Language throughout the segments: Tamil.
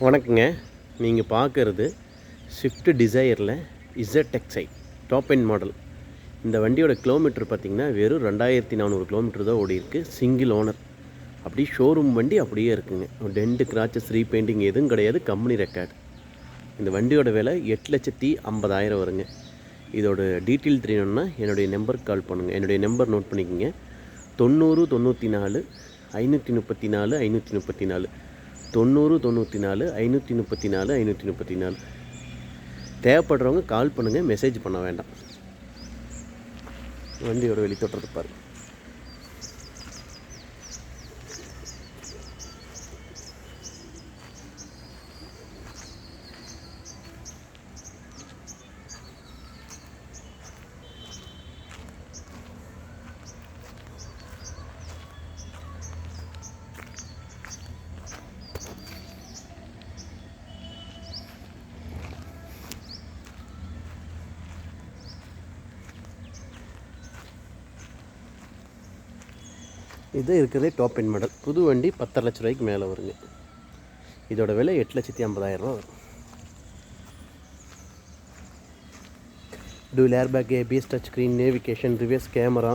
வணக்கங்க. நீங்கள் பார்க்குறது ஸ்விஃப்ட் டிசைரில் ZXi டாப் எண்ட் மாடல். இந்த வண்டியோட கிலோமீட்டர் பார்த்திங்கன்னா வெறும் 2400 கிலோமீட்டர் தான் ஓடி இருக்குது. Single owner. அப்படியே ஷோரூம் வண்டி அப்படியே இருக்குங்க. டென்ட் கிராச்சஸ் ரீபெயிண்டிங் எதுவும் கிடையாது. Company record. இந்த வண்டியோட விலை 8,50,000 வருங்க. இதோட டீட்டெயில் தெரியணும்னா என்னுடைய நம்பருக்கு கால் பண்ணுங்கள். என்னுடைய நம்பர் நோட் பண்ணிக்கோங்க. 90 94 534 534 90 94 534 534. தேவைப்படுறவங்க கால் பண்ணுங்கள், மெசேஜ் பண்ண வேண்டாம். வண்டியோட வெளித்தோட்டத்தை பாருங்கள். இது இருக்கிறதே டாப் எண்ட் மாடல். புது வண்டி 10 லட்ச ரூபாய்க்கு மேலே வருங்க. இதோட விலை 8,50,000 வரும். Dual airbag, ABS, touch screen, navigation, reverse camera,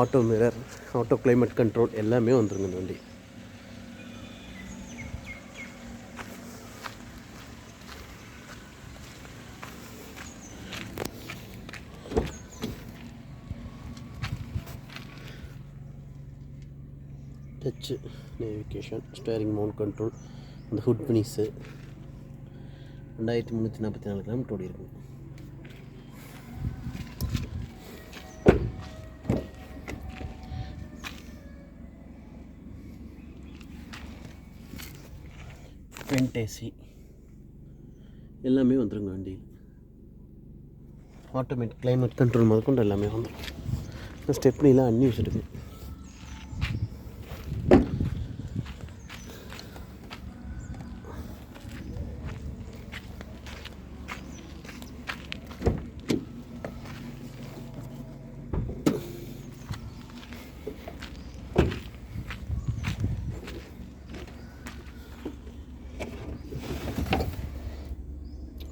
auto mirror, auto climate control எல்லாமே வந்துருங்க இந்த வண்டி. Touch, navigation, steering mount control, அந்த ஹுட் பினிஸு 2344 கிலோமீட்டர் ஓடி இருக்குங்க. ஃப்ரண்ட் ஏசி எல்லாமே வந்துருங்க வண்டியில். ஆட்டோமேட்டிக் கிளைமேட் கண்ட்ரோல் முதற்கொண்டு எல்லாமே வந்துடும். ஸ்டெப்னிலாம் அன்யூஸ் இருக்குது.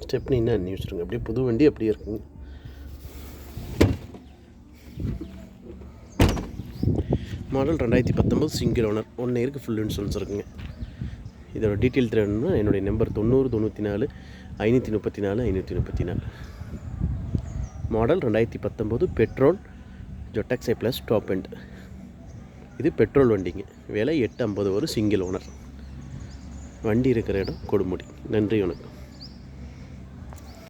ஸ்டெப்னின்னா அன்யூஸ் இருக்குங்க. அப்படியே புது வண்டி அப்படியே இருக்குங்க. Model 2019 single owner. 1 இயருக்கு ஃபுல் இன்சூரன்ஸ் இருக்குங்க. இதோட டீட்டெயில் தெரியணும்னா என்னுடைய number 90 94 534 534. Model 2019 petrol ZXi Plus top end. இது பெட்ரோல் வண்டிங்க. விலை 850 ஒரு சிங்கிள் ஓனர். வண்டி இருக்கிற இடம் கொடுமுடி. நன்றி, வணக்கம்.